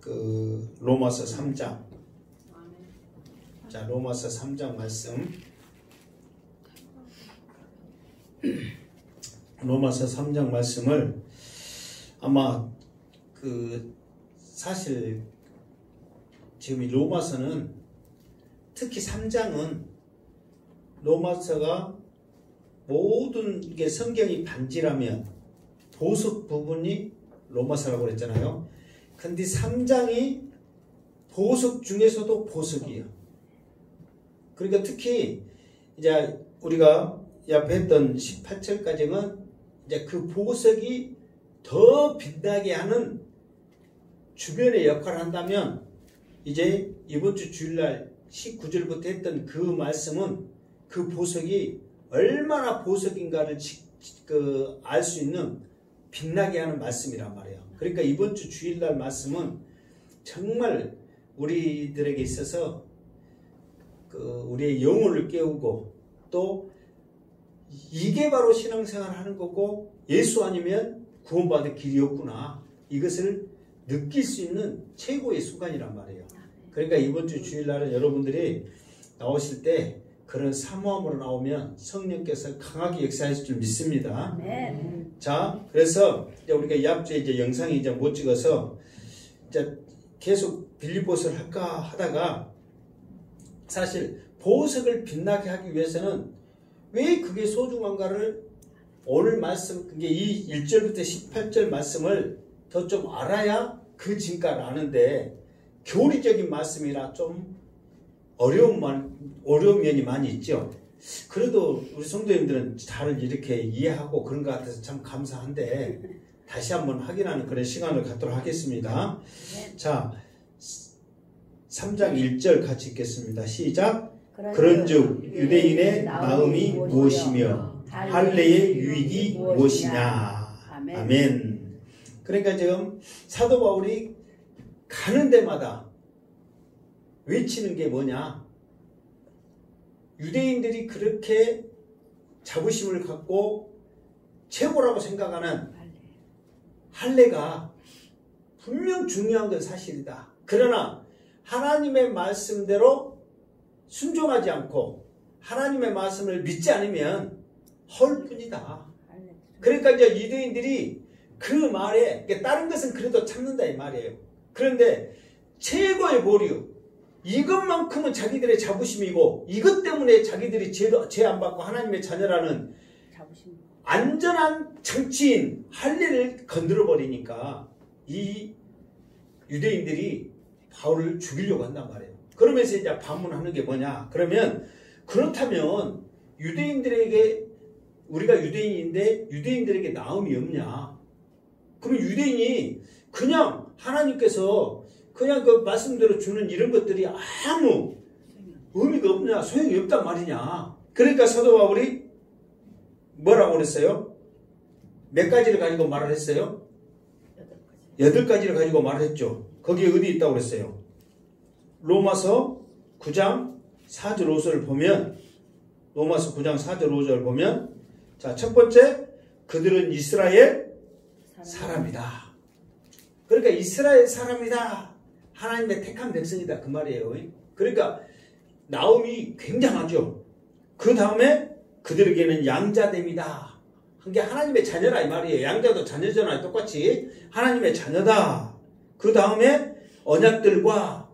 그 로마서 3장. 자, 로마서 3장 말씀. 로마서 3장 말씀을 아마 그 사실 지금 이 로마서는 특히 3장은 로마서가 모든 게 성경이 반지라면 보석 부분이 로마서라고 그랬잖아요. 근데 3장이 보석 중에서도 보석이에요. 그러니까 특히 이제 우리가 앞에 했던 18절까지는 이제 그 보석이 더 빛나게 하는 주변의 역할을 한다면 이제 이번 주 주일날 19절부터 했던 그 말씀은 그 보석이 얼마나 보석인가를 알 수 있는 빛나게 하는 말씀이란 말이에요. 그러니까 이번 주 주일날 말씀은 정말 우리들에게 있어서 우리의 영혼을 깨우고 또 이게 바로 신앙생활 하는 거고 예수 아니면 구원받을 길이 없구나. 이것을 느낄 수 있는 최고의 순간이란 말이에요. 그러니까 이번 주 주일날은 여러분들이 나오실 때 그런 사모함으로 나오면 성령께서 강하게 역사하실 줄 믿습니다. 네. 자, 그래서 이제 우리가 이 앞주에 이제 영상이 이제 못 찍어서 이제 계속 빌립보서를 할까 하다가 사실 보석을 빛나게 하기 위해서는 왜 그게 소중한가를 오늘 말씀, 그게 이 1절부터 18절 말씀을 더 좀 알아야 그 진가를 아는데 교리적인 말씀이라 좀 어려운 면이 많이 있죠. 그래도 우리 성도님들은 잘 이렇게 이해하고 그런 것 같아서 참 감사한데 다시 한번 확인하는 그런 시간을 갖도록 하겠습니다. 자, 3장 1절 같이 읽겠습니다. 시작. 그런즉 유대인의 마음이 무엇이며 할례의 유익이 무엇이냐. 아멘. 그러니까 지금 사도 바울이 가는 데마다 외치는 게 뭐냐? 유대인들이 그렇게 자부심을 갖고 최고라고 생각하는 할례가 분명 중요한 건 사실이다. 그러나 하나님의 말씀대로 순종하지 않고 하나님의 말씀을 믿지 않으면 헐 뿐이다. 그러니까 이제 유대인들이 그 말에 다른 것은 그래도 참는다 이 말이에요. 그런데 최고의 보류, 이것만큼은 자기들의 자부심이고 이것 때문에 자기들이 죄 안 받고 하나님의 자녀라는 안전한 정치인 할례를 건드려 버리니까 이 유대인들이 바울을 죽이려고 한단 말이에요. 그러면서 이제 반문하는 게 뭐냐? 그러면 그렇다면 유대인들에게 우리가 유대인인데 유대인들에게 나음이 없냐? 그럼 유대인이 그냥 하나님께서 그냥 그 말씀대로 주는 이런 것들이 아무 의미가 없냐? 소용이 없단 말이냐? 그러니까 사도 바울이 뭐라고 그랬어요? 몇 가지를 가지고 말을 했어요? 8가지를 가지고 말을 했죠. 거기에 어디 있다고 그랬어요? 로마서 9장 4절 5절을 보면 로마서 9장 4절 5절을 보면 자, 첫 번째 그들은 이스라엘 사람이다. 그러니까 이스라엘 사람이다. 하나님의 택한 백성이다. 그 말이에요. 그러니까 나음이 굉장하죠. 그 다음에 그들에게는 양자됨이다. 한 게 하나님의 자녀라 이 말이에요. 양자도 자녀잖아요. 똑같이 하나님의 자녀다. 그 다음에 언약들과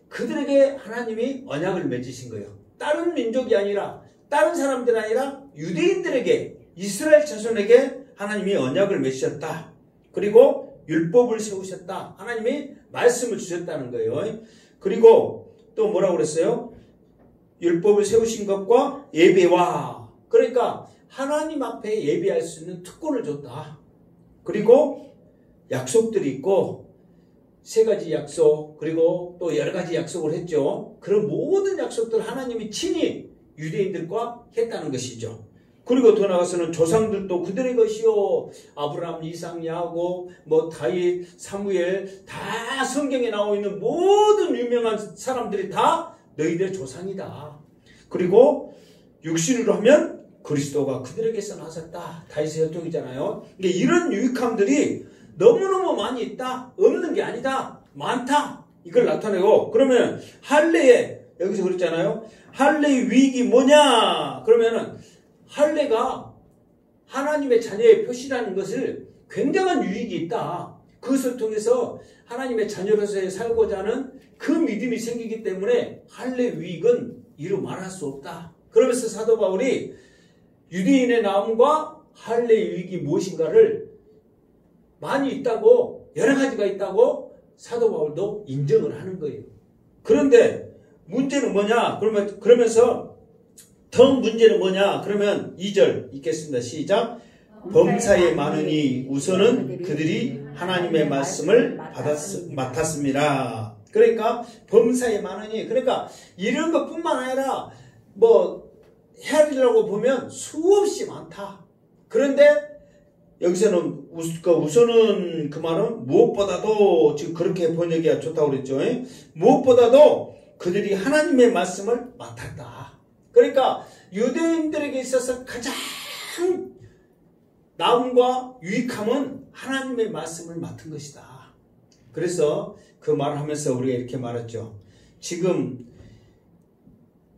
그들에게 하나님이 언약을 맺으신 거예요. 다른 민족이 아니라 다른 사람들이 아니라 유대인들에게 이스라엘 자손에게 하나님이 언약을 맺으셨다. 그리고 율법을 세우셨다. 하나님이 말씀을 주셨다는 거예요. 그리고 또 뭐라고 그랬어요? 율법을 세우신 것과 예배와 그러니까 하나님 앞에 예배할 수 있는 특권을 줬다. 그리고 약속들이 있고 3가지 약속 그리고 또 여러 가지 약속을 했죠. 그런 모든 약속들을 하나님이 친히 유대인들과 했다는 것이죠. 그리고 더 나아가서는 조상들도 그들의 것이요. 아브라함, 이삭, 야곱, 다윗, 사무엘 다 성경에 나와 있는 모든 유명한 사람들이 다 너희들의 조상이다. 그리고 육신으로 하면 그리스도가 그들에게서 나섰다. 다윗의 혈통이잖아요. 이런 유익함들이 너무너무 많이 있다. 없는 게 아니다. 많다. 이걸 나타내고, 그러면 할례에, 여기서 그랬잖아요. 할례의 유익이 뭐냐? 그러면은 할례가 하나님의 자녀의 표시라는 것을 굉장한 유익이 있다. 그것을 통해서 하나님의 자녀로서 살고자 하는 그 믿음이 생기기 때문에 할례 유익은 이루 말할 수 없다. 그러면서 사도 바울이 유대인의 나음과 할례 유익이 무엇인가를 많이 있다고, 여러 가지가 있다고 사도 바울도 인정을 하는 거예요. 그런데 문제는 뭐냐? 그러면서 더 문제는 뭐냐? 그러면 2절 읽겠습니다. 시작. 범사에 많으니 우선은 그들이 하나님의 말씀을 맡았습니다. 그러니까 범사에 많으니, 그러니까 이런 것뿐만 아니라 뭐 헤아리려고 보면 수없이 많다. 그런데 여기서는 우선은 그 말은 무엇보다도, 지금 그렇게 번역이 좋다고 그랬죠. 무엇보다도 그들이 하나님의 말씀을 맡았다. 그러니까 유대인들에게 있어서 가장 나음과 유익함은 하나님의 말씀을 맡은 것이다. 그래서 그 말을 하면서 우리가 이렇게 말했죠. 지금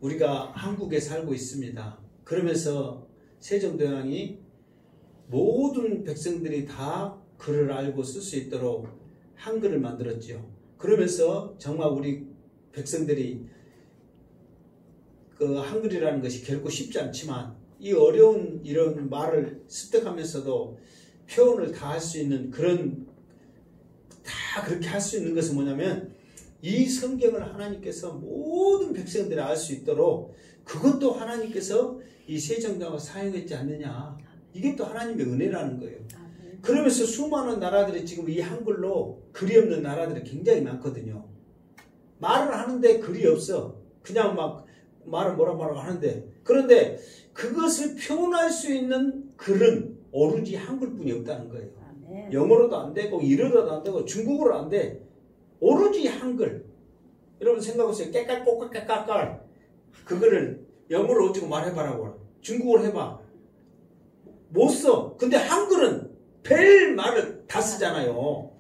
우리가 한국에 살고 있습니다. 그러면서 세종대왕이 모든 백성들이 다 글을 알고 쓸 수 있도록 한글을 만들었죠. 그러면서 정말 우리 백성들이 그 한글이라는 것이 결코 쉽지 않지만 이 어려운 이런 말을 습득하면서도 표현을 다 할 수 있는 그런, 다 그렇게 할 수 있는 것은 뭐냐면 이 성경을 하나님께서 모든 백성들이 알 수 있도록 그것도 하나님께서 이 세종대왕을 사용했지 않느냐. 이게 또 하나님의 은혜라는 거예요. 그러면서 수많은 나라들이 지금 이 한글로 글이 없는 나라들이 굉장히 많거든요. 말을 하는데 글이 없어. 그냥 막 말을 뭐라고 하는데, 그런데 그것을 표현할 수 있는 글은 오로지 한글뿐이 없다는 거예요. 영어로도 안 되고 일어로도 안 되고 중국어로 안 돼. 오로지 한글. 여러분 생각해보세요. 깨깔꼬깔깨깔깔. 그거를 영어로 어쩌고 말해봐라고. 중국어로 해봐. 못 써. 근데 한글은 별 말을 다 쓰잖아요.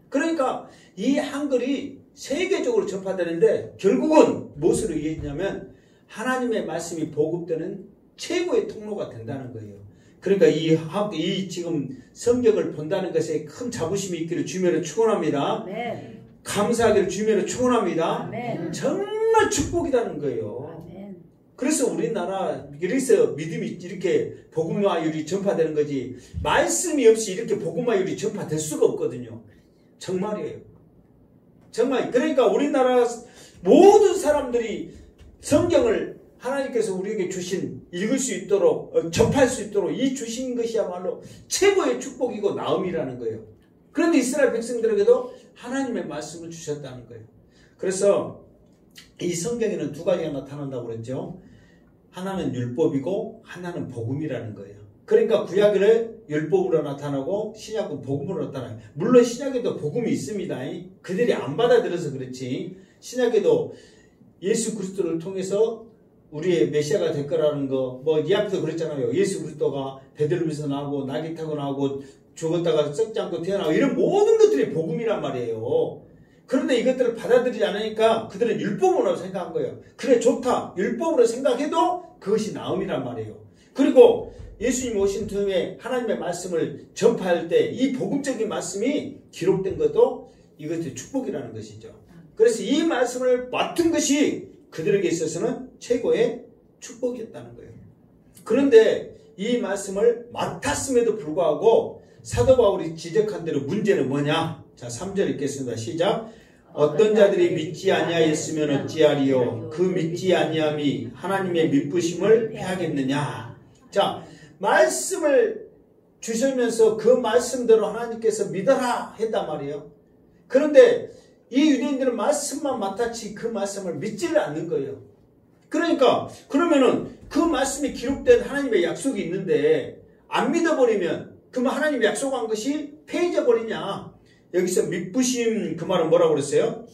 그러니까 이 한글이 세계적으로 전파되는데 결국은 무엇으로 이해했냐면 하나님의 말씀이 보급되는 최고의 통로가 된다는 거예요. 그러니까 이 지금 성경을 본다는 것에 큰 자부심이 있기를 주님으로 축원합니다. 네. 감사하기를 주님으로 축원합니다. 네. 정말 축복이라는 거예요. 네. 그래서 우리나라, 그래서 믿음이 이렇게 복음화율이 전파되는 거지, 말씀이 없이 이렇게 복음화율이 전파될 수가 없거든요. 정말이에요. 정말. 그러니까 우리나라 모든 사람들이 성경을 하나님께서 우리에게 주신, 읽을 수 있도록, 접할 수 있도록 이 주신 것이야말로 최고의 축복이고 나음이라는 거예요. 그런데 이스라엘 백성들에게도 하나님의 말씀을 주셨다는 거예요. 그래서 이 성경에는 두 가지가 나타난다고 그랬죠. 하나는 율법이고 하나는 복음이라는 거예요. 그러니까 구약은 율법으로 나타나고 신약은 복음으로 나타나요. 물론 신약에도 복음이 있습니다. 그들이 안 받아들여서 그렇지. 신약에도 예수 그리스도를 통해서 우리의 메시아가 될 거라는 거, 뭐 이 앞에서 그랬잖아요. 예수 그리스도가 베들레헴에서 나오고 낙이 타고 나오고 죽었다가 썩지 않고 태어나고 이런 모든 것들이 복음이란 말이에요. 그런데 이것들을 받아들이지 않으니까 그들은 율법으로 생각한 거예요. 그래 좋다. 율법으로 생각해도 그것이 나음이란 말이에요. 그리고 예수님 오신 뒤에 하나님의 말씀을 전파할 때 이 복음적인 말씀이 기록된 것도 이것이 축복이라는 것이죠. 그래서 이 말씀을 맡은 것이 그들에게 있어서는 최고의 축복이었다는 거예요. 그런데 이 말씀을 맡았음에도 불구하고 사도 바울이 지적한 대로 문제는 뭐냐? 자, 3절 읽겠습니다. 시작. 어떤 자들이 믿지 아니하였으면 어찌하리요? 그 믿지 아니함이 하나님의 믿부심을 패하겠느냐? 자, 말씀을 주시면서 그 말씀대로 하나님께서 믿어라 했단 말이에요. 그런데 이 유대인들은 말씀만 맡았지 그 말씀을 믿지를 않는 거예요. 그러니까 그러면은 그 말씀이 기록된 하나님의 약속이 있는데 안 믿어버리면 그러면 하나님이 약속한 것이 폐해져 버리냐? 여기서 믿부심, 그 말은 뭐라고 그랬어요?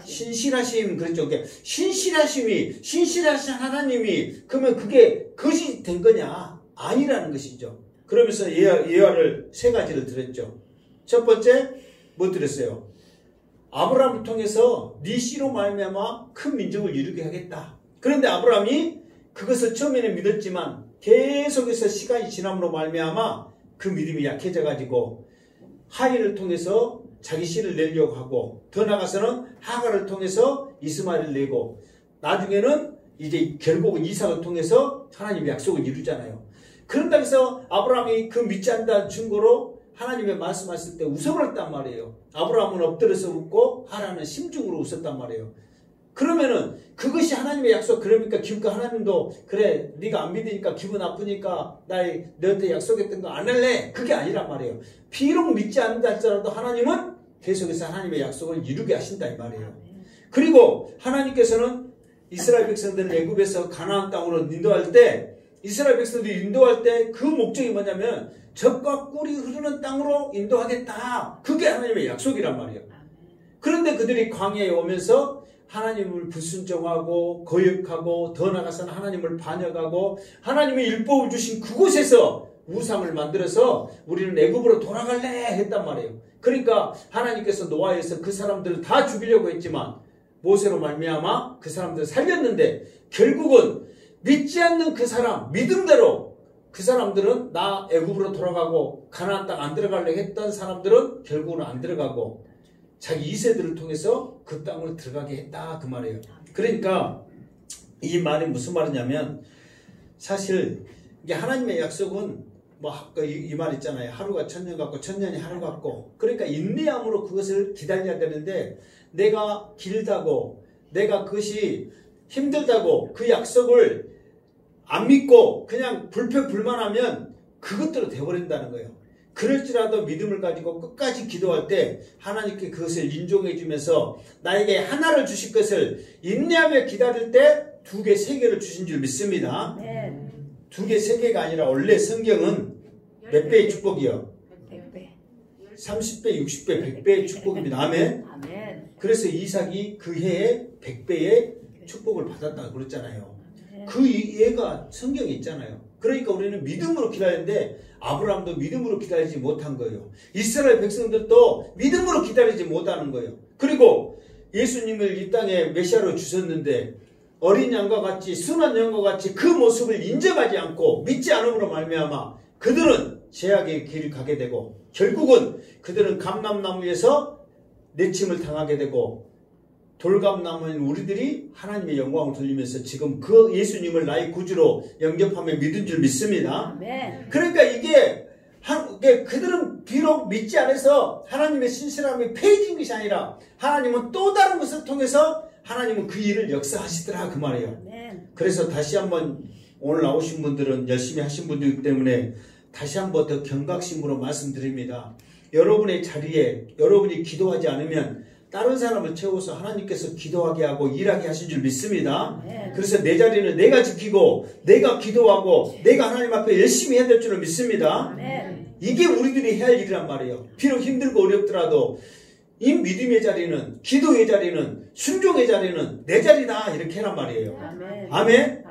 신실하심. 그랬죠. 신실하신 하나님이 그러면 그게 것이 된 거냐? 아니라는 것이죠. 그러면서 예화를 세 가지를 드렸죠. 첫 번째 뭐 드렸어요? 아브라함을 통해서 네 씨로 말미암아 큰 민족을 이루게 하겠다. 그런데 아브라함이 그것을 처음에는 믿었지만 계속해서 시간이 지남으로 말미암아 그 믿음이 약해져 가지고 하인을 통해서 자기 씨를 내려고 하고, 더 나아가서는 하갈을 통해서 이스마엘을 내고, 나중에는 이제 결국은 이삭을 통해서 하나님의 약속을 이루잖아요. 그런다 해서 아브라함이 그 믿지 않는다는 증거로 하나님의 말씀하실 때 웃음을 했단 말이에요. 아브라함은 엎드려서 웃고 하나는 심중으로 웃었단 말이에요. 그러면은 그것이 하나님의 약속. 그러니까 기껏 하나님도 그래 네가 안 믿으니까 기분 나쁘니까 너한테 약속했던 거 안 할래, 그게 아니란 말이에요. 비록 믿지 않는다 할지라도 하나님은 계속해서 하나님의 약속을 이루게 하신다 이 말이에요. 그리고 하나님께서는 이스라엘 백성들을 애굽에서 가나안 땅으로 인도할 때, 이스라엘 백성들이 인도할 때 그 목적이 뭐냐면 젖과 꿀이 흐르는 땅으로 인도하겠다. 그게 하나님의 약속이란 말이에요. 그런데 그들이 광야에 오면서 하나님을 불순종하고 거역하고, 더 나아가서는 하나님을 반역하고, 하나님의 율법을 주신 그곳에서 우상을 만들어서 우리는 애굽으로 돌아갈래 했단 말이에요. 그러니까 하나님께서 노아에서 그 사람들을 다 죽이려고 했지만 모세로 말미암아 그 사람들을 살렸는데, 결국은 믿지 않는 그 사람, 믿음대로 그 사람들은 나 애굽으로 돌아가고 가나안 땅 안 들어가려고 했던 사람들은 결국은 안 들어가고 자기 2세들을 통해서 그 땅을 들어가게 했다 그 말이에요. 그러니까 이 말이 무슨 말이냐면, 사실 이게 하나님의 약속은 뭐 이 말 있잖아요. 하루가 천년 같고 천년이 하루 같고. 그러니까 인내함으로 그것을 기다려야 되는데, 내가 길다고, 내가 그것이 힘들다고 그 약속을 안 믿고 그냥 불평불만하면 그것대로 돼버린다는 거예요. 그럴지라도 믿음을 가지고 끝까지 기도할 때 하나님께 그것을 인정해 주면서 나에게 하나를 주실 것을 인내하며 기다릴 때 2개, 3개를 주신 줄 믿습니다. 네. 2개, 3개가 아니라 원래 성경은 몇 배의 축복이요? 100배. 30배, 60배, 100배의 축복입니다. 아멘. 그래서 이삭이 그 해에 100배의 축복을 받았다고 그랬잖아요. 그 예가 성경에 있잖아요. 그러니까 우리는 믿음으로 기다리는데 아브라함도 믿음으로 기다리지 못한 거예요. 이스라엘 백성들도 믿음으로 기다리지 못하는 거예요. 그리고 예수님을 이 땅에 메시아로 주셨는데 어린 양과 같이, 순한 양과 같이 그 모습을 인정하지 않고 믿지 않음으로 말미암아 그들은 죄악의 길을 가게 되고, 결국은 그들은 감람나무에서 내침을 당하게 되고, 돌감나무인 우리들이 하나님의 영광을 돌리면서 지금 그 예수님을 나의 구주로 영접하며 믿은 줄 믿습니다. 네. 그러니까 이게 그들은 비록 믿지 않아서 하나님의 신실함이 폐해진 것이 아니라 하나님은 또 다른 것을 통해서 하나님은 그 일을 역사하시더라 그 말이에요. 네. 그래서 다시 한번 오늘 나오신 분들은 열심히 하신 분들이기 때문에 다시 한번 더 경각심으로 말씀드립니다. 여러분의 자리에 여러분이 기도하지 않으면 다른 사람을 채워서 하나님께서 기도하게 하고 일하게 하신 줄 믿습니다. 그래서 내 자리는 내가 지키고 내가 기도하고 내가 하나님 앞에 열심히 해야 될 줄을 믿습니다. 이게 우리들이 해야 할 일이란 말이에요. 비록 힘들고 어렵더라도 이 믿음의 자리는, 기도의 자리는, 순종의 자리는 내 자리다 이렇게 하란 말이에요. 아멘.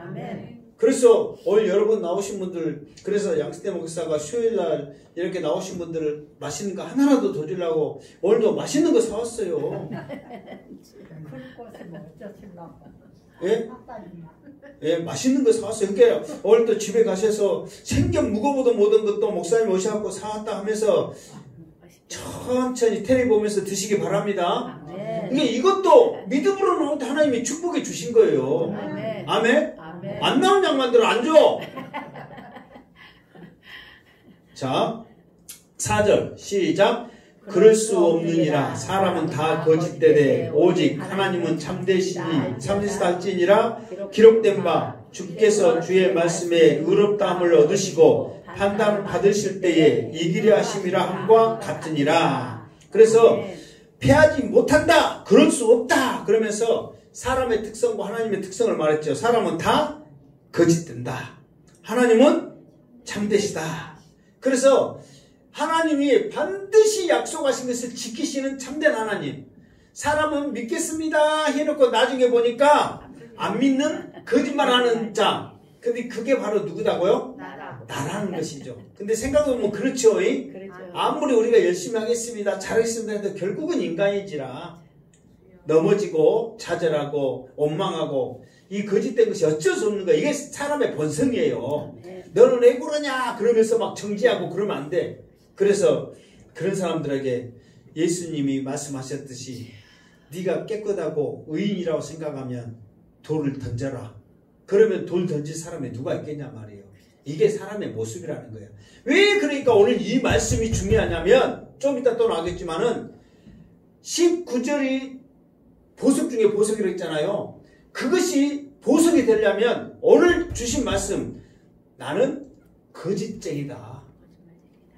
그래서 오늘 여러분 나오신 분들, 그래서 양승태 목사가 수요일날 이렇게 나오신 분들을 맛있는 거 하나라도 더 주려고 오늘도 맛있는 거 사왔어요. 예? 예, 맛있는 거 사왔어요. 그러니까 오늘도 집에 가셔서 생전 무거워도 모든 것도 목사님 오셔갖고 사왔다 하면서 천천히 텔레비 보면서 드시기 바랍니다. 그러니까 이것도 믿음으로는 하나님이 축복해 주신 거예요. 아멘? 안 나온 양만들 안 줘. 자, 4절 시작. 그럴 수 없느니라. 사람은 다 거짓되되 오직 하나님은 참되시할지니라. 기록된 바 주께서 주의 말씀에 의롭다함을 얻으시고 판단을 받으실 때에 이기려 하심이라 함과 같으니라. 그래서 패하지 못한다, 그럴 수 없다 그러면서 사람의 특성과 하나님의 특성을 말했죠. 사람은 다 거짓된다, 하나님은 참되시다. 그래서 하나님이 반드시 약속하신 것을 지키시는 참된 하나님. 사람은 믿겠습니다 해놓고 나중에 보니까 안 믿는 거짓말하는 자. 근데 그게 바로 누구다고요? 나라는 것이죠. 근데 생각해보면 그렇죠. 아무리 우리가 열심히 하겠습니다, 잘하겠습니다 해도 결국은 인간이지라. 넘어지고 좌절하고 원망하고 이 거짓된 것이 어쩔 수 없는 거야. 이게 사람의 본성이에요. 너는 왜 그러냐 그러면서 막 정지하고 그러면 안 돼. 그래서 그런 사람들에게 예수님이 말씀하셨듯이 네가 깨끗하고 의인이라고 생각하면 돌을 던져라. 그러면 돌 던질 사람이 누가 있겠냐 말이에요. 이게 사람의 모습이라는 거예요. 왜 그러니까 오늘 이 말씀이 중요하냐면 좀 이따 또 나오겠지만은 19절이 보석 중에 보석이라고 했잖아요. 그것이 보석이 되려면 오늘 주신 말씀 나는 거짓쟁이다.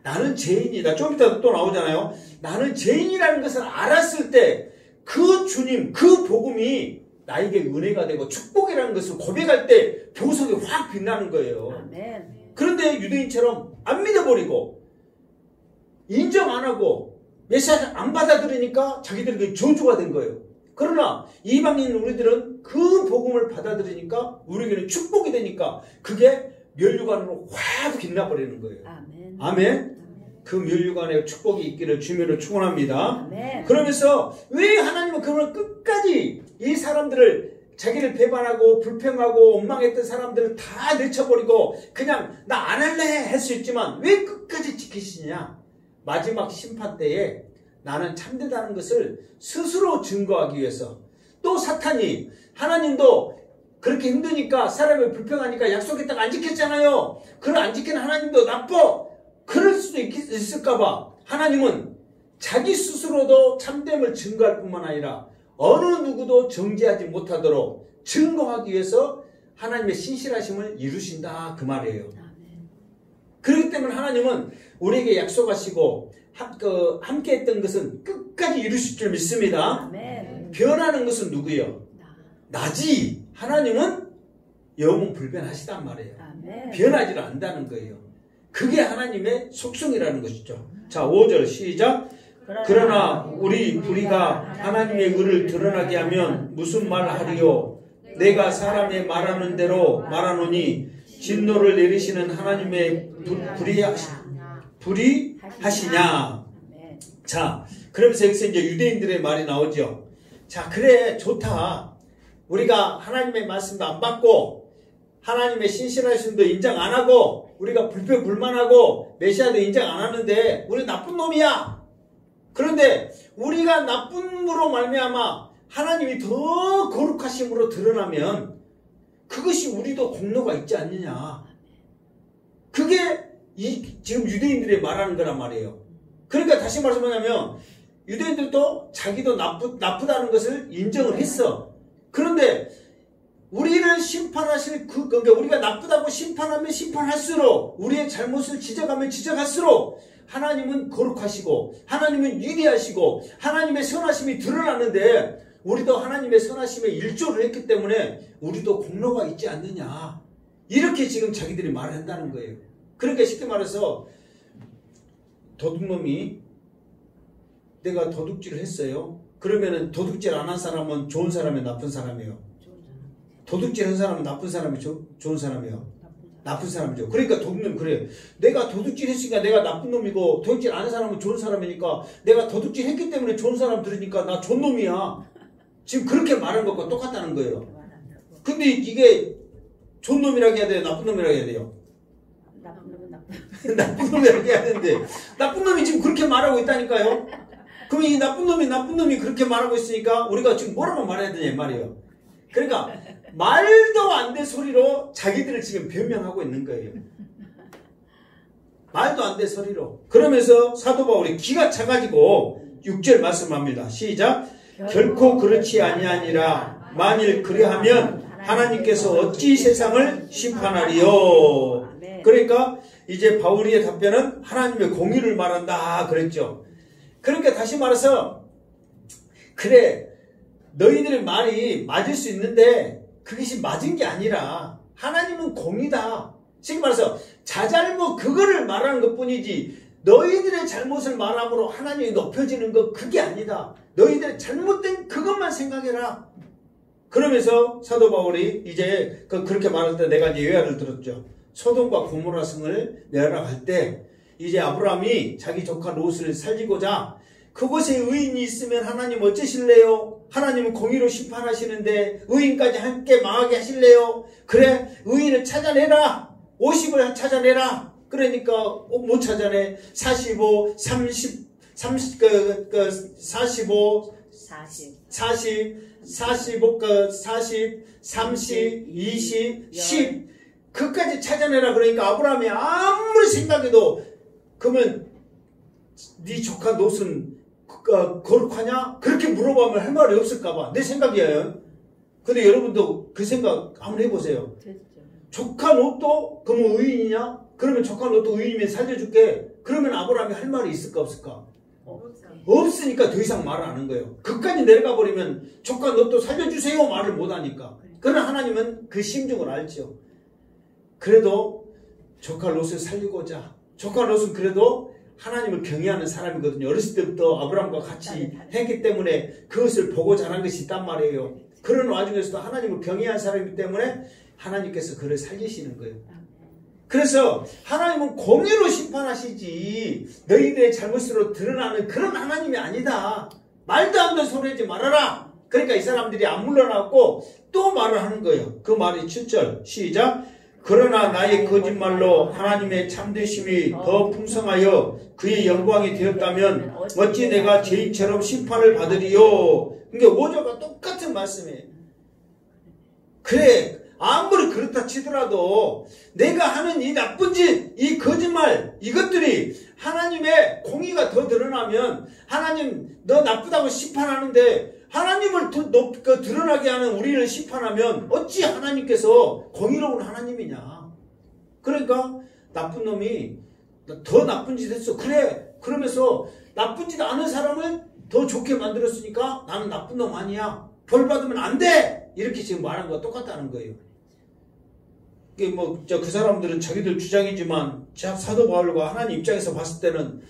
나는 죄인이다. 좀 이따 또 나오잖아요. 나는 죄인이라는 것을 알았을 때 그 주님, 그 복음이 나에게 은혜가 되고 축복이라는 것을 고백할 때 보석이 확 빛나는 거예요. 아멘. 그런데 유대인처럼 안 믿어버리고 인정 안 하고 메시아를 안 받아들이니까 자기들에게 저주가 된 거예요. 그러나 이방인 우리들은 그 복음을 받아들이니까 우리에게는 축복이 되니까 그게 면류관으로 확 빛나버리는 거예요. 아멘. 아멘. 그 면류관에 축복이 있기를 주님으로 축원합니다. 아멘. 그러면서 왜 하나님은 그걸 끝까지 이 사람들을 자기를 배반하고 불평하고 원망했던 사람들을 다 내쳐버리고 그냥 나 안 할래 할 수 있지만 왜 끝까지 지키시냐? 마지막 심판 때에 나는 참되다는 것을 스스로 증거하기 위해서 또 사탄이 하나님도 그렇게 힘드니까 사람을 불평하니까 약속했다가 안 지켰잖아요. 그걸 안 지킨 하나님도 나빠. 그럴 수도 있을까봐 하나님은 자기 스스로도 참됨을 증거할 뿐만 아니라 어느 누구도 정죄하지 못하도록 증거하기 위해서 하나님의 신실하심을 이루신다 그 말이에요. 그렇기 때문에 하나님은 우리에게 약속하시고 함께 했던 것은 끝까지 이루실 줄 믿습니다. 아멘. 변하는 것은 누구예요? 나지. 하나님은 영원 불변하시단 말이에요. 아멘. 변하지를 않는다는 거예요. 그게 하나님의 속성이라는 것이죠. 자, 5절 시작. 그러나 우리가 하나님의 의를 드러나게 하면 무슨 말을 하리요? 내가 사람의 말하는 대로 말하노니 진노를 내리시는 하나님의 불의하시냐. 자, 그러면서 여기서 이제 유대인들의 말이 나오죠. 자, 그래 좋다. 우리가 하나님의 말씀도 안 받고 하나님의 신실하심도 인정 안 하고 우리가 불평불만하고 메시아도 인정 안 하는데 우리 나쁜 놈이야. 그런데 우리가 나쁨으로 말미암아 하나님이 더 거룩하심으로 드러나면 그것이 우리도 공로가 있지 않느냐. 그게 지금 유대인들이 말하는 거란 말이에요. 그러니까 다시 말씀하자면 유대인들도 자기도 나쁘다는 것을 인정을 했어. 그런데 우리를 심판하실 그러니까 우리가 나쁘다고 심판하면 심판할수록 우리의 잘못을 지적하면 지적할수록 하나님은 거룩하시고 하나님은 위대하시고 하나님의 선하심이 드러나는데 우리도 하나님의 선하심에 일조를 했기 때문에 우리도 공로가 있지 않느냐. 이렇게 지금 자기들이 말을 한다는 거예요. 그러니까 쉽게 말해서 도둑놈이 내가 도둑질을 했어요. 그러면은 도둑질 안 한 사람은 좋은 사람이에요, 나쁜 사람이에요? 도둑질 한 사람은 나쁜 사람이죠? 좋은 사람이에요? 나쁜 사람이죠. 그러니까 도둑놈 그래. 내가 도둑질 했으니까 내가 나쁜 놈이고 도둑질 안 한 사람은 좋은 사람이니까 내가 도둑질 했기 때문에 좋은 사람 들으니까 나 좋은 놈이야. 지금 그렇게 말하는 것과 똑같다는 거예요. 근데 이게 좋은 놈이라고 해야 돼요? 나쁜 놈이라고 해야 돼요? 나쁜 놈은 나쁜 놈이라고 해야 되는데 나쁜 놈이 지금 그렇게 말하고 있다니까요. 그럼 이 나쁜 놈이 그렇게 말하고 있으니까 우리가 지금 뭐라고 말해야 되냐 말이에요. 그러니까 말도 안 될 소리로 자기들을 지금 변명하고 있는 거예요. 말도 안 될 소리로. 그러면서 사도 바울이 기가 차가지고 6절 말씀합니다. 시작. 결코 그렇지 아니하니라. 만일 그리하면 하나님께서 어찌 세상을 심판하리요. 그러니까 이제 바울의 답변은 하나님의 공의를 말한다 그랬죠. 그러니까 다시 말해서 그래 너희들의 말이 맞을 수 있는데 그것이 맞은 게 아니라 하나님은 공의다. 쉽게 말해서 자잘못 그거를 말하는 것뿐이지 너희들의 잘못을 말함으로 하나님이 높여지는 것 그게 아니다. 너희들의 잘못된 그것만 생각해라. 그러면서 사도 바울이 이제 그렇게 말할 때 내가 이제 예화를 들었죠. 소돔과 고모라 성을 멸하할 때 이제 아브라함이 자기 조카 롯을 살리고자 그곳에 의인이 있으면 하나님 어쩌실래요? 하나님은 공의로 심판하시는데 의인까지 함께 망하게 하실래요? 그래, 의인을 찾아내라. 50을 찾아내라. 그러니까 못 찾아내. 45, 30, 45, 30, 20, 10 그까지 찾아내라. 그러니까 아브라함이 아무리 생각해도 그러면 네 조카 롯은 거룩하냐? 그렇게 물어보면 할 말이 없을까봐 내 생각이에요. 근데 여러분도 그 생각 한번 해보세요. 조카 롯도 그러면 의인이냐? 그러면 조카 롯도 의인이면 살려줄게. 그러면 아브라함이 할 말이 있을까 없을까? 없으니까 더 이상 말을 안 하는 거예요. 그까지 내려가 버리면 조카 롯도 살려주세요 말을 못하니까. 그러나 하나님은 그 심정을 알죠. 그래도 조카 롯을 살리고자. 조카 롯은 그래도 하나님을 경외하는 사람이거든요. 어렸을 때부터 아브라함과 같이 했기 때문에 그것을 보고 자란 것이 있단 말이에요. 그런 와중에서도 하나님을 경외하는 사람이기 때문에 하나님께서 그를 살리시는 거예요. 그래서 하나님은 공의로 심판하시지 너희들의 잘못으로 드러나는 그런 하나님이 아니다. 말도 안 되는 소리 하지 말아라. 그러니까 이 사람들이 안 물러나고 또 말을 하는 거예요. 그 말이 7절 시작. 그러나 나의 거짓말로 하나님의 참되심이 더 풍성하여 그의 영광이 되었다면 어찌 내가 죄인처럼 심판을 받으리요. 그러니까 5절과 똑같은 말씀이에요. 그래, 아무리 그렇다 치더라도 내가 하는 이 나쁜 짓, 이 거짓말, 이것들이 하나님의 공의가 더 드러나면 하나님 너 나쁘다고 심판하는데 하나님을 더 드러나게 하는 우리를 심판하면 어찌 하나님께서 공의로운 하나님이냐. 그러니까 나쁜 놈이 더 나쁜 짓 했어. 그래, 그러면서 나쁜 짓 아는 사람을 더 좋게 만들었으니까 나는 나쁜 놈 아니야. 벌 받으면 안 돼. 이렇게 지금 말하는 거와 똑같다는 거예요. 이게 그 사람들은 자기들 주장이지만 사도 바울과 하나님 입장에서 봤을 때는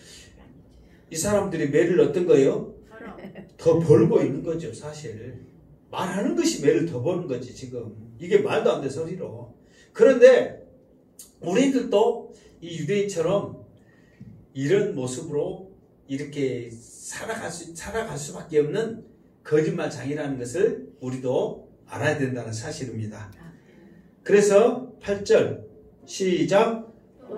이 사람들이 매를 어떤 거예요? 더 벌고 있는 거죠, 사실. 말하는 것이 매를 더 버는 거지, 지금. 이게 말도 안 되는 소리로. 그런데 우리들도 이 유대인처럼 이런 모습으로 이렇게 살아갈 수밖에 없는 거짓말장이라는 것을 우리도 알아야 된다는 사실입니다. 그래서 8절 시작.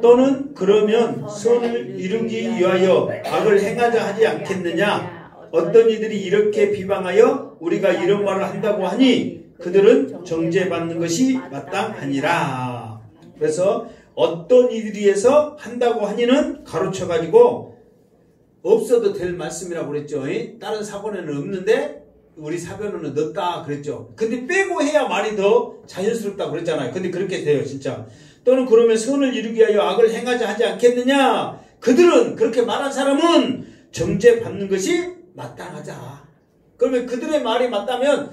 또는 그러면 선을 이루기 위하여 악을 행하자 하지 않겠느냐. 어떤 이들이 이렇게 비방하여 우리가 이런 말을 한다고 하니 그들은 정죄받는 것이 마땅하니라. 그래서 어떤 이들이에서 한다고 하니는 가로쳐가지고 없어도 될 말씀이라고 그랬죠. 다른 사본에는 없는데 우리 사본에는 넣었다 그랬죠. 근데 빼고 해야 말이 더 자연스럽다고 그랬잖아요. 근데 그렇게 돼요, 진짜. 또는 그러면 선을 이루기 위하여 악을 행하자 하지 않겠느냐. 그들은, 그렇게 말한 사람은 정죄받는 것이 마땅하자. 그러면 그들의 말이 맞다면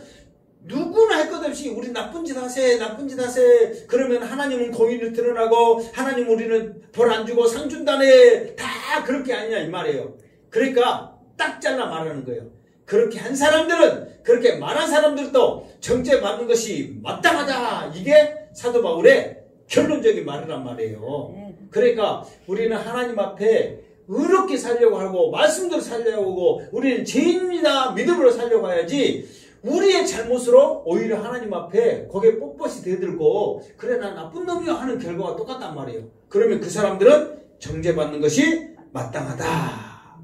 누구나 할 것 없이 우리 나쁜 짓 하세, 나쁜 짓 하세. 그러면 하나님은 공의를 드러나고 하나님 우리는 벌 안 주고 상 준다네. 다 그렇게 아니냐 이 말이에요. 그러니까 딱 잘라 말하는 거예요. 그렇게 한 사람들은, 그렇게 말한 사람들도 정죄받는 것이 마땅하다. 이게 사도 바울의 결론적인 말이란 말이에요. 그러니까 우리는 하나님 앞에 의롭게 살려고 하고 말씀대로 살려고 하고 우리는 죄인이다 믿음으로 살려고 해야지 우리의 잘못으로 오히려 하나님 앞에 고개 뻣뻣이 대들고 그래 나 나쁜 놈이야 하는 결과가 똑같단 말이에요. 그러면 그 사람들은 정죄받는 것이 마땅하다.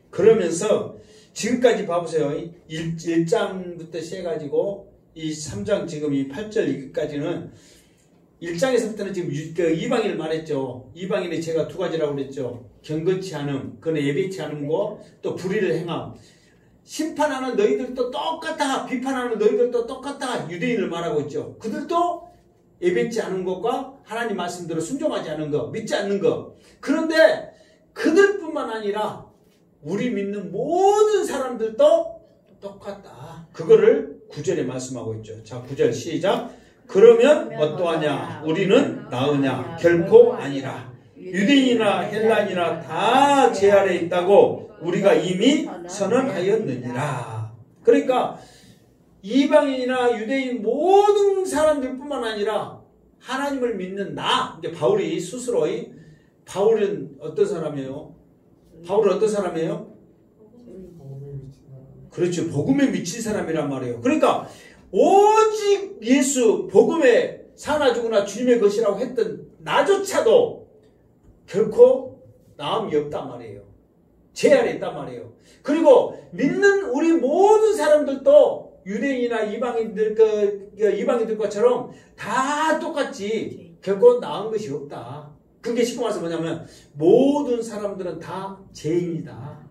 그러면서 지금까지 봐보세요. 1장부터 시작해가지고 이 3장 지금 이 8절 여기까지는 1장에서부터는 지금 이방인을 말했죠. 이방인이 제가 두 가지라고 그랬죠. 경건치 않음, 그는 예배치 않음과 또 불의를 행함. 심판하는 너희들도 똑같다. 비판하는 너희들도 똑같다. 유대인을 말하고 있죠. 그들도 예배치 않은 것과 하나님 말씀대로 순종하지 않은 것, 믿지 않는 것. 그런데 그들뿐만 아니라 우리 믿는 모든 사람들도 똑같다. 그거를 9절에 말씀하고 있죠. 자, 9절 시작. 그러면 어떠하냐? 우리는 나으냐? 결코 아니라. 유대인이나 헬란이나 다 제 아래에 있다고 우리가 이미 선언하였느니라. 그러니까 이방인이나 유대인 모든 사람들뿐만 아니라 하나님을 믿는 나, 이제 바울이 스스로, 바울은 어떤 사람이에요? 바울은 어떤 사람이에요? 그렇죠. 복음에 미친 사람이란 말이에요. 그러니까 오직 예수 복음에 사나 죽으나 주님의 것이라고 했던 나조차도 결코 나음이 없단 말이에요. 제 안에 있단 말이에요. 그리고 믿는 우리 모든 사람들도 유대인이나 이방인들과처럼 다 똑같지 결코 나은 것이 없다. 그게 쉽게 말해서 뭐냐면 모든 사람들은 다 죄인이다.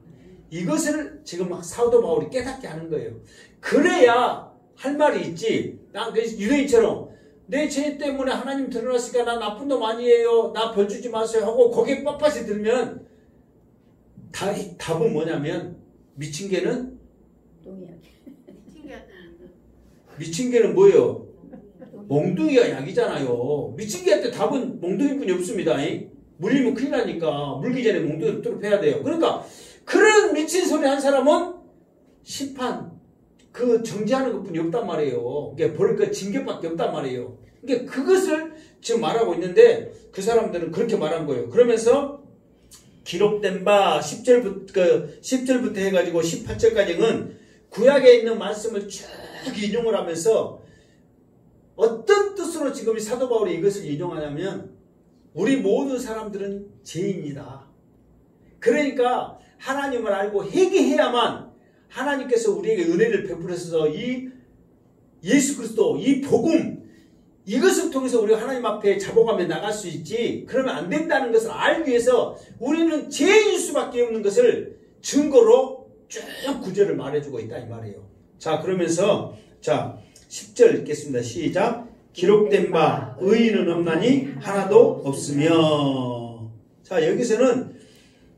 이것을 지금 사도 바울이 깨닫게 하는 거예요. 그래야 할 말이 있지. 난 유대인처럼 내 죄 때문에 하나님 드러났으니까 나 나쁜 놈 아니에요. 나 벌 주지 마세요 하고 거기에 빳빳이 들면 답은 뭐냐면 미친 개는 미친 개는 뭐예요? 몽둥이가 약이잖아요. 미친 개한테 답은 몽둥이뿐이 없습니다. 물리면 큰일 나니까 물기 전에 몽둥이를 뚫어야 돼요. 그러니까 그런 미친 소리 한 사람은 심판 그 정지하는 것뿐이 없단 말이에요. 그러니까 벌 징계밖에 없단 말이에요. 그러니까 그것을 지금 말하고 있는데 그 사람들은 그렇게 말한 거예요. 그러면서 기록된 바 10절부터 해가지고 18절까지는 구약에 있는 말씀을 쭉 인용을 하면서 어떤 뜻으로 지금 이 사도 바울이 이것을 인용하냐면 우리 모든 사람들은 죄인이다. 그러니까 하나님을 알고 회개해야만 하나님께서 우리에게 은혜를 베풀어서 이 예수 그리스도 이 복음 이것을 통해서 우리가 하나님 앞에 잡아가며 나갈 수 있지 그러면 안 된다는 것을 알기 위해서 우리는 죄인일 수밖에 없는 것을 증거로 쭉 구절을 말해주고 있다 이 말이에요. 자 그러면서 자 10절 읽겠습니다. 시작. 기록된 바 의인은 없나니 하나도 없으며. 자 여기서는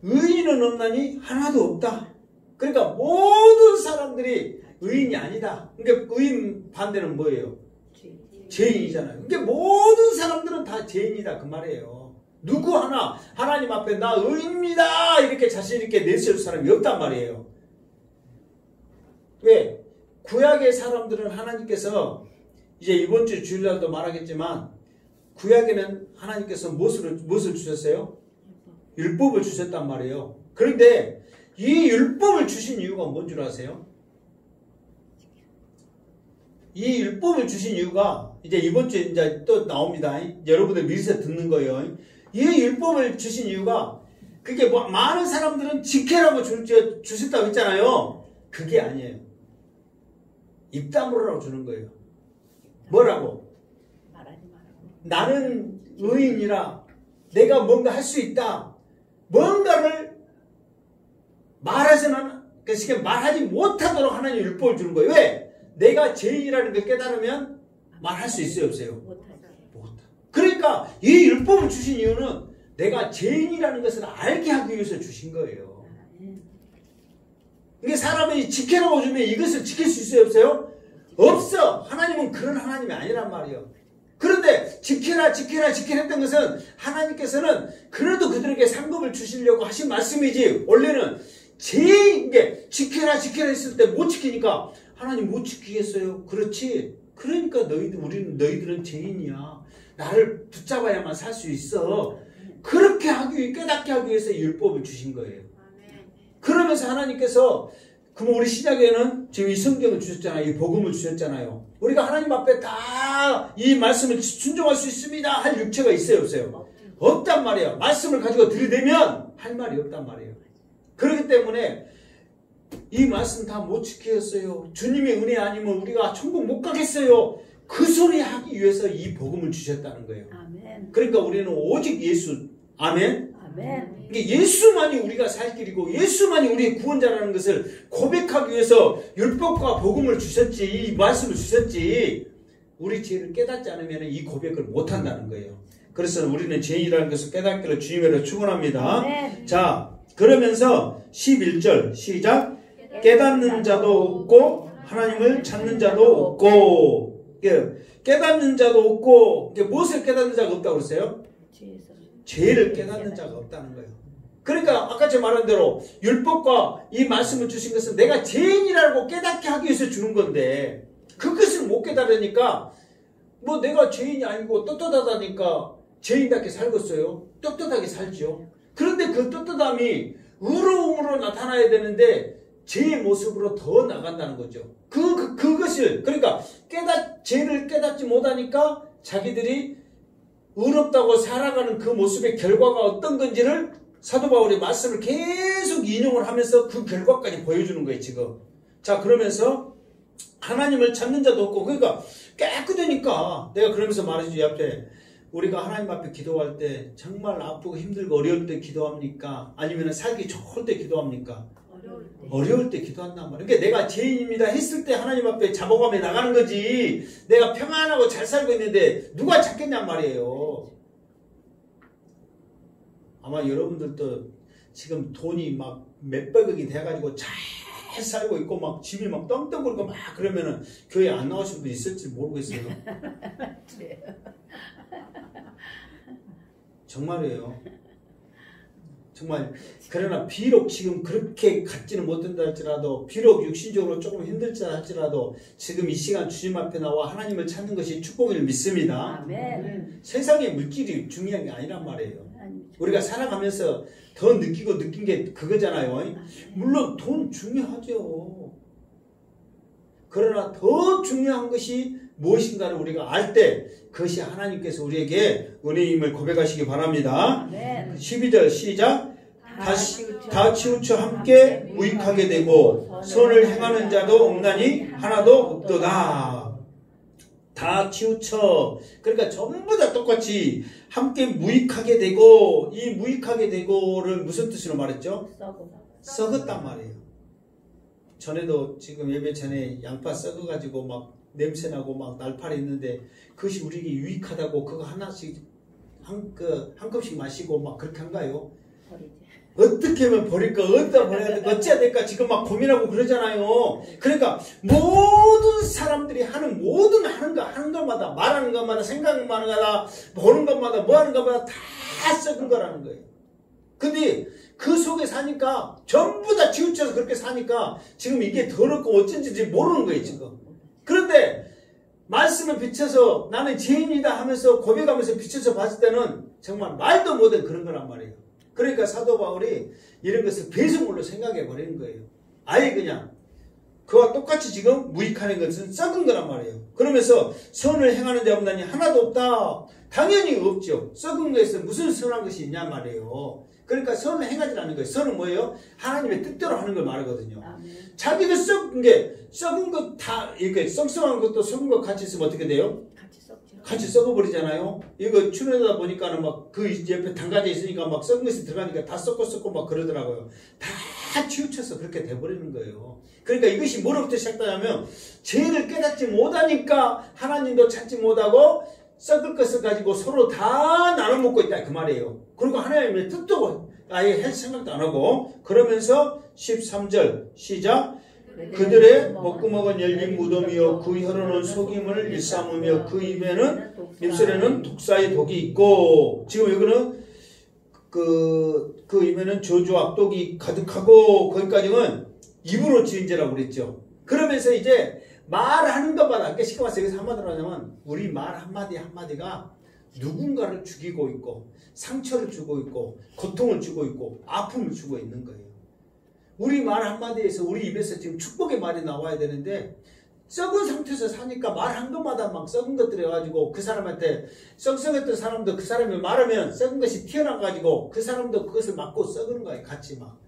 의인은 없나니 하나도 없다. 그러니까 모든 사람들이 의인이 아니다. 그러니까 의인 반대는 뭐예요? 죄인이잖아요. 그러니까 모든 사람들은 다 죄인이다 그 말이에요. 누구 하나 하나님 앞에 나 의인입니다 이렇게 자신 있게 내세울 사람이 없단 말이에요. 왜? 구약의 사람들은 하나님께서 이제 이번 주 주일날도 말하겠지만 구약에는 하나님께서 무엇을 주셨어요? 율법을 주셨단 말이에요. 그런데 이 율법을 주신 이유가 뭔 줄 아세요? 이 율법을 주신 이유가 이제 이번 주에 이제 또 나옵니다. 여러분들 미리서 듣는 거예요. 이 율법을 주신 이유가 그게 뭐 많은 사람들은 지켜라고 주셨다고 했잖아요. 그게 아니에요. 입 다물으라고 주는 거예요. 뭐라고? 나는 의인이라 내가 뭔가 할 수 있다. 뭔가를 말해서는 말하지 못하도록 하나님 율법을 주는 거예요. 왜? 내가 죄인이라는 걸 깨달으면 말할 수 있어요, 없어요? 못하. 그러니까 이 율법을 주신 이유는 내가 죄인이라는 것을 알게 하기 위해서 주신 거예요. 이게 사람이 지켜라고 주면 이것을 지킬 수 있어요, 없어요? 없어. 하나님은 그런 하나님이 아니란 말이에요. 그런데 지켜라 했던 것은 하나님께서는 그래도 그들에게 상급을 주시려고 하신 말씀이지 원래는 이게 지켜라 했을 때 못 지키니까 하나님 못 지키겠어요. 그렇지. 그러니까 너희들은 죄인이야. 나를 붙잡아야만 살 수 있어. 그렇게 깨닫게 하기 위해서 율법을 주신 거예요. 그러면서 하나님께서 그럼 우리 시작에는 지금 이 성경을 주셨잖아요. 이 복음을 주셨잖아요. 우리가 하나님 앞에 다 이 말씀을 순종할 수 있습니다. 할 육체가 있어요, 없어요? 없단 말이에요. 말씀을 가지고 들이대면 할 말이 없단 말이에요. 그렇기 때문에 이 말씀 다 못 지켰어요. 주님의 은혜 아니면 우리가 천국 못 가겠어요. 그 소리 하기 위해서 이 복음을 주셨다는 거예요. 아멘. 그러니까 우리는 오직 예수. 아멘. 아멘. 예수만이 우리가 살 길이고 예수만이 우리의 구원자라는 것을 고백하기 위해서 율법과 복음을 주셨지, 이 말씀을 주셨지. 우리 죄를 깨닫지 않으면 이 고백을 못한다는 거예요. 그래서 우리는 죄인이라는 것을 깨닫기를 주님으로 축원합니다. 자, 그러면서 11절 시작. 깨닫는 자도 없고 하나님을 찾는 자도 없고. 깨닫는 자도 없고 무엇을 깨닫는 자가 없다고 그랬어요? 죄를 깨닫는 자가 없다는 거예요. 그러니까 아까 제가 말한 대로 율법과 이 말씀을 주신 것은 내가 죄인이라고 깨닫게 하기 위해서 주는 건데 그것을 못 깨달으니까 뭐 내가 죄인이 아니고 떳떳하다니까 죄인답게 살겠어요? 떳떳하게 살죠. 그런데 그 떳떳함이 의로움으로 나타나야 되는데 죄의 모습으로 더 나간다는 거죠. 그것을, 그러니까 죄를 깨닫지 못하니까 자기들이 의롭다고 살아가는 그 모습의 결과가 어떤 건지를 사도 바울의 말씀을 계속 인용을 하면서 그 결과까지 보여주는 거예요, 지금. 자, 그러면서 하나님을 찾는 자도 없고, 그러니까 깨끗하니까 내가 그러면서 말해주지, 앞에. 우리가 하나님 앞에 기도할 때 정말 아프고 힘들고 어려울 때 기도합니까? 아니면 살기 좋을 때 기도합니까? 어려울 때 기도한단 말이에요. 그러니까 내가 죄인입니다 했을 때 하나님 앞에 잡아가며 나가는 거지. 내가 평안하고 잘 살고 있는데 누가 찾겠냔 말이에요. 아마 여러분들도 지금 돈이 막 몇백억이 돼가지고 잘 살고 있고 막 집이 막 떵떵거리고 막 그러면은 교회 안 나오신 분 있을지 모르겠어요. 정말이에요. 정말. 그러나 비록 지금 그렇게 갖지는 못한다 할지라도, 비록 육신적으로 조금 힘들다 할지라도 지금 이 시간 주님 앞에 나와 하나님을 찾는 것이 축복을 믿습니다. 아멘. 세상의 물질이 중요한 게 아니란 말이에요. 우리가 살아가면서 더 느낀 게 그거잖아요. 물론 돈 중요하죠. 그러나 더 중요한 것이 무엇인가를 우리가 알 때 그것이 하나님께서 우리에게 은혜임을 고백하시기 바랍니다. 12절 시작. 다 치우쳐 함께 무익하게 되고 선을 행하는 자도 없나니 하나도 없도다. 다 치우쳐. 그러니까 전부 다 똑같이 함께 무익하게 되고, 이 무익하게 되고를 무슨 뜻으로 말했죠? 썩었단 말이에요. 전에도 지금 예배 전에 양파 썩어가지고 막 냄새나고 막 날파리 있는데 그것이 우리에게 유익하다고 그거 하나씩 한 컵씩 마시고 막 그렇게 한가요? 어떻게 하면 버릴까? 어디다 버려야 될까? 어찌해야 될까? 지금 막 고민하고 그러잖아요. 그러니까 모든 사람들이 하는 것마다, 말하는 것마다, 생각하는 것마다, 보는 것마다, 뭐 하는 것마다 다 썩은 거라는 거예요. 근데 그 속에 사니까 전부 다 치우쳐서 그렇게 사니까 지금 이게 더럽고 어쩐지 모르는 거예요, 지금. 그런데 말씀을 비춰서 나는 죄인이다 하면서 고백하면서 비춰서 봤을 때는 정말 말도 못한 그런 거란 말이에요. 그러니까 사도 바울이 이런 것을 배설물로 생각해 버리는 거예요. 아예 그냥 그와 똑같이 지금 무익하는 것은 썩은 거란 말이에요. 그러면서 선을 행하는 데 없나니 하나도 없다. 당연히 없죠. 썩은 것에서 무슨 선한 것이 있냐 말이에요. 그러니까 선을 행하지 않는 거예요. 선은 뭐예요? 하나님의 뜻대로 하는 걸 말하거든요. 자기가 썩은 것 다 이렇게 썩성한 것도 썩은 것 같이 있으면 어떻게 돼요? 같이 썩어버리잖아요. 이거 출연하다 보니까는 막 그 옆에 담가져 있으니까 막 썩은 것이 들어가니까 다 썩고 막 그러더라고요. 다 치우쳐서 그렇게 돼버리는 거예요. 그러니까 이것이 뭐로부터 시작되냐면 죄를 깨닫지 못하니까 하나님도 찾지 못하고 썩을 것을 가지고 서로 다 나눠 먹고 있다 그 말이에요. 그리고 하나님의 뜻도 아예 할 생각도 안 하고 그러면서 13절 시작. 그들의 목구멍은 열린 무덤이요 그 혀로는 속임을 일삼으며 그 입술에는 독사의 독이 있고 지금 여기는 그 입에는 저주 악독이 가득하고 거기까지는 입으로 지은 죄라고 그랬죠. 그러면서 이제 말하는 것마다 그러니까 시켜봐서 여기서 한마디로 하자면 우리 말 한마디 한마디가 누군가를 죽이고 있고 상처를 주고 있고 고통을 주고 있고 아픔을 주고 있는 거예요. 우리 말 한마디에서 우리 입에서 지금 축복의 말이 나와야 되는데 썩은 상태에서 사니까 말한 것마다 막 썩은 것들이 해가지고 그 사람한테 썩썩했던 사람도 그 사람이 말하면 썩은 것이 튀어나가지고 그 사람도 그것을 맞고 썩은 거예요. 같이 막.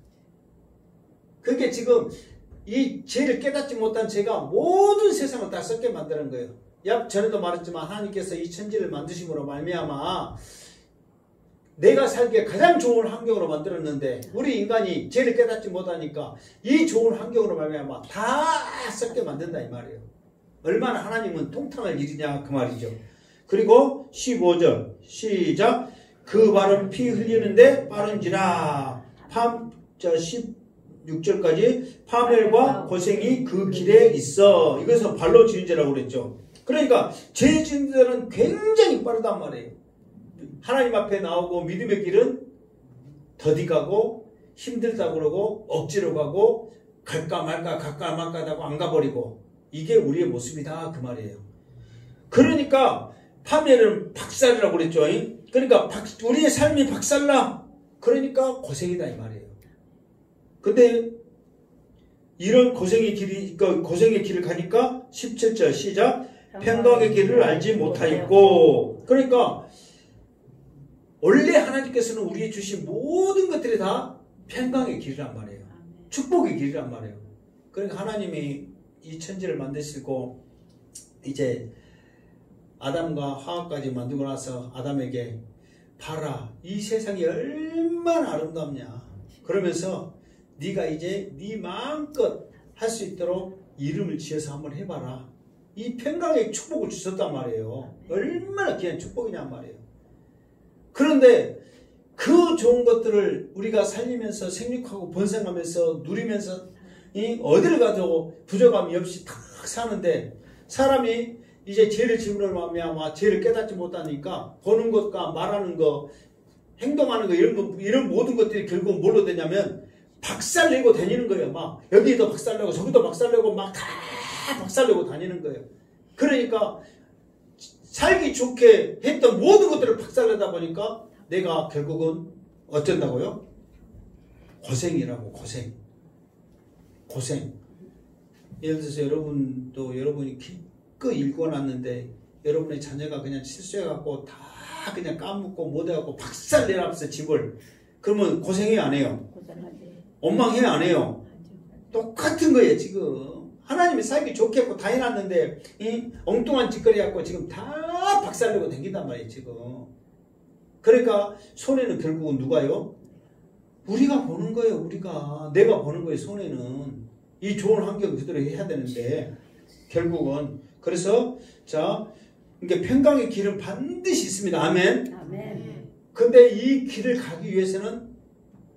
그게 지금 이 죄를 깨닫지 못한 죄가 모든 세상을 다 썩게 만드는 거예요. 전에도 말했지만 하나님께서 이 천지를 만드심으로 말미암아 내가 살기에 가장 좋은 환경으로 만들었는데 우리 인간이 죄를 깨닫지 못하니까 이 좋은 환경으로 말미암아 다 썩게 만든다 이 말이에요. 얼마나 하나님은 통탄할 일이냐 그 말이죠. 그리고 15절 시작. 그 발은 피 흘리는데 빠른지라 16절까지 파멸과 고생이 그 길에 있어. 이것은 발로 지은 죄라고 그랬죠. 그러니까 죄 지은 자는 굉장히 빠르단 말이에요. 하나님 앞에 나오고 믿음의 길은 더디 가고 힘들다고 그러고 억지로 가고 갈까 말까 갈까 말까 하고 안 가버리고 이게 우리의 모습이다 그 말이에요. 그러니까 파멸은 박살이라고 그랬죠. 그러니까 우리의 삶이 박살나 그러니까 고생이다 이 말이에요. 근데 이런 고생의 길을 가니까 17절 시작. 평강의 길을 알지 못하였고. 그러니까 원래 하나님께서는 우리에게 주신 모든 것들이 다 평강의 길이란 말이에요. 축복의 길이란 말이에요. 그러니까 하나님이 이 천지를 만드시고 이제 아담과 하와까지 만들고 나서 아담에게 봐라, 이 세상이 얼마나 아름답냐. 그러면서 네가 이제 네 마음껏 할 수 있도록 이름을 지어서 한번 해봐라. 이 평강의 축복을 주셨단 말이에요. 얼마나 귀한 축복이냔 말이에요. 그런데 그 좋은 것들을 우리가 살리면서 생육하고 번성하면서 누리면서 어디를 가도 부족함이 없이 딱 사는데, 사람이 이제 죄를 지으려 하면 죄를 깨닫지 못하니까 보는 것과 말하는 거, 행동하는 거, 이런 모든 것들이 결국 뭘로 되냐면 박살내고 다니는 거예요. 막 여기도 박살내고 저기도 박살내고 막 다 박살내고 다니는 거예요. 그러니까 살기 좋게 했던 모든 것들을 박살내다 보니까 내가 결국은 어쩐다고요? 고생이라고. 고생. 예를 들어서 여러분이 기껏 읽어놨는데 여러분의 자녀가 그냥 실수해갖고 다 그냥 까먹고 못해갖고 박살내라면서 집을, 그러면 고생해야 안 해요? 원망해야 안 해요? 똑같은 거예요. 지금 하나님이 살기 좋게 했고 다 해놨는데 이 엉뚱한 짓거리 갖고 지금 다 박살내고 다닌단 말이에요. 지금. 그러니까 손해는 결국은 누가요? 우리가 보는 거예요. 내가 보는 거예요. 손해는. 이 좋은 환경 그대로 해야 되는데 결국은. 그래서 자, 이게 평강의 길은 반드시 있습니다. 아멘. 근데 이 길을 가기 위해서는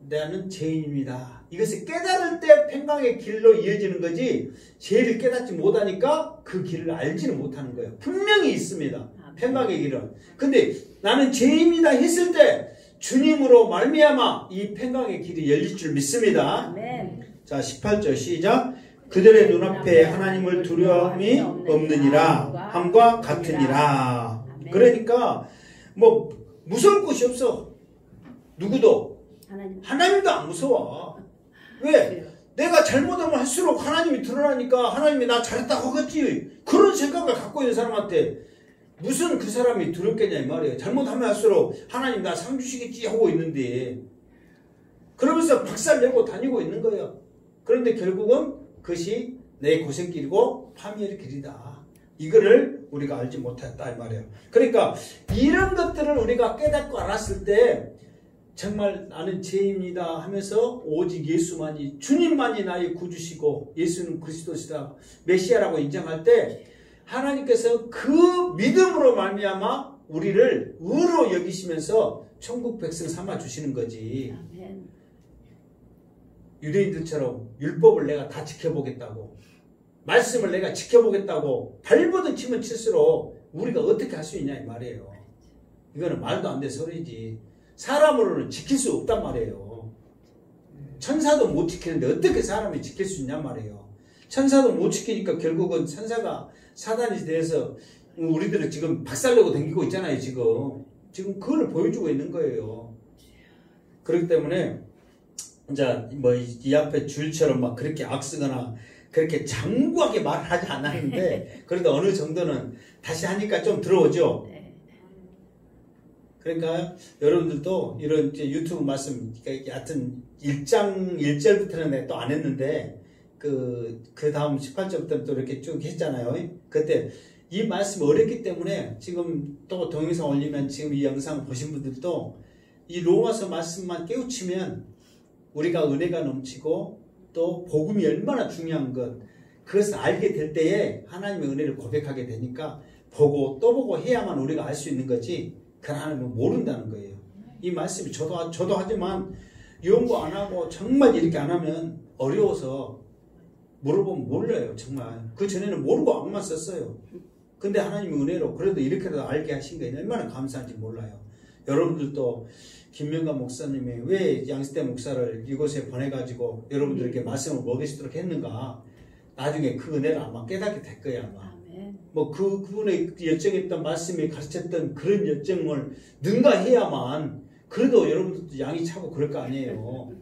나는 죄인입니다. 이것을 깨달을 때 평강의 길로 이어지는 거지, 죄를 깨닫지 못하니까 그 길을 알지는 못하는 거예요. 분명히 있습니다. 평강의 길은. 근데 나는 죄인이다 했을 때 주님으로 말미암아 이 평강의 길이 열릴 줄 믿습니다. 아멘. 자, 18절 시작. 그들의 눈앞에 하나님을 두려움이 없느니라 함과 같으니라. 그러니까 뭐 무서울 것이 없어. 누구도. 하나님도 안 무서워. 왜? 내가 잘못하면 할수록 하나님이 드러나니까 하나님이 나 잘했다고 하겠지. 그런 생각을 갖고 있는 사람한테 무슨 그 사람이 두렵겠냐 이 말이에요. 잘못하면 할수록 하나님 나 상 주시겠지 하고 있는데, 그러면서 박살내고 다니고 있는 거예요. 그런데 결국은 그것이 내 고생길이고 파멸의 길이다. 이거를 우리가 알지 못했다 이 말이에요. 그러니까 이런 것들을 우리가 깨닫고 알았을 때 정말 나는 죄인이다 하면서 오직 예수만이, 주님만이 나의 구주시고 예수는 그리스도시다, 메시아라고 인정할 때 하나님께서 그 믿음으로 말미암아 우리를 의로 여기시면서 천국 백성 삼아 주시는 거지. 유대인들처럼 율법을 내가 다 지켜보겠다고, 말씀을 내가 지켜보겠다고 발버둥 치면 칠수록 우리가 어떻게 할 수 있냐 이 말이에요. 이거는 말도 안 될 소리지. 사람으로는 지킬 수 없단 말이에요. 천사도 못 지키는데 어떻게 사람이 지킬 수 있냔 말이에요. 천사도 못 지키니까 결국은 천사가 사단이 돼서 우리들을 지금 박살내고 다니고 있잖아요. 지금 그걸 보여주고 있는 거예요. 그렇기 때문에 이제 뭐 이 앞에 줄처럼 막 그렇게 악쓰거나 그렇게 장구하게 말하지 않았는데 그래도 어느 정도는 다시 하니까 좀 들어오죠. 그러니까 여러분들도 이런 이제 유튜브 말씀, 하여튼 1장 1절부터는 내가 또 안 했는데 그 다음 18절부터 또 이렇게 쭉 했잖아요. 그때 이 말씀이 어렵기 때문에 지금 또 동영상 올리면 지금 이 영상 보신 분들도 이 로마서 말씀만 깨우치면 우리가 은혜가 넘치고 또 복음이 얼마나 중요한 것, 그것을 알게 될 때에 하나님의 은혜를 고백하게 되니까 보고 또 보고 해야만 우리가 알 수 있는 거지, 그 하나님은 모른다는 거예요. 이 말씀이 저도 하지만 연구 안 하고 정말 이렇게 안 하면 어려워서 물어보면 몰라요. 정말 그 전에는 모르고 악만 썼어요. 근데 하나님의 은혜로 그래도 이렇게라도 알게 하신 게 얼마나 감사한지 몰라요. 여러분들도 김명관 목사님이 왜 양시대 목사를 이곳에 보내가지고 여러분들에게 말씀을 먹이시도록 했는가, 나중에 그 은혜를 아마 깨닫게 될 거야 아마. 뭐 그분의 열정했던 말씀이 가르쳤던 그런 열정을 능가해야만 그래도 여러분들도 양이 차고 그럴 거 아니에요.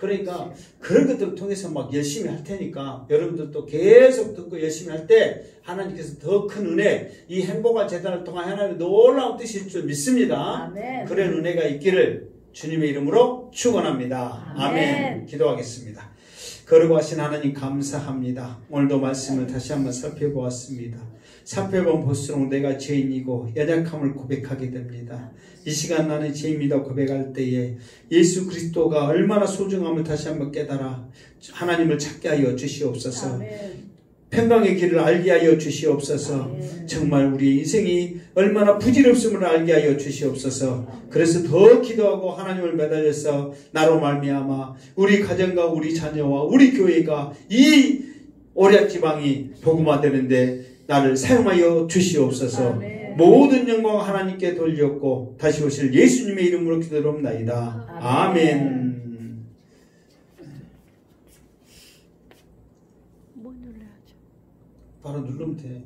그러니까 그런 것들을 통해서 막 열심히 할 테니까 여러분들도 계속 듣고 열심히 할 때 하나님께서 더 큰 은혜, 이 행복한 재단을 통한 하나님의 놀라운 뜻일 줄 믿습니다. 아멘. 그런 은혜가 있기를 주님의 이름으로 축원합니다. 아멘. 기도하겠습니다. 거룩하신 하나님 감사합니다. 오늘도 말씀을 다시 한번 살펴보았습니다. 살펴본 볼수록 내가 죄인이고 연약함을 고백하게 됩니다. 이 시간 나는 죄인이다 고백할 때에 예수 그리스도가 얼마나 소중함을 다시 한번 깨달아 하나님을 찾게 하여 주시옵소서. 아멘. 평강의 길을 알게 하여 주시옵소서. 아멘. 정말 우리 인생이 얼마나 부질없음을 알게 하여 주시옵소서. 그래서 더 기도하고 하나님을 매달려서 나로 말미암아 우리 가정과 우리 자녀와 우리 교회가 이 오략지방이 복음화되는데 나를 사용하여 주시옵소서. 아멘. 모든 영광 하나님께 돌렸고 다시 오실 예수님의 이름으로 기도합나이다. 아멘. 뭐 눌러야죠? 바로 누르면 돼.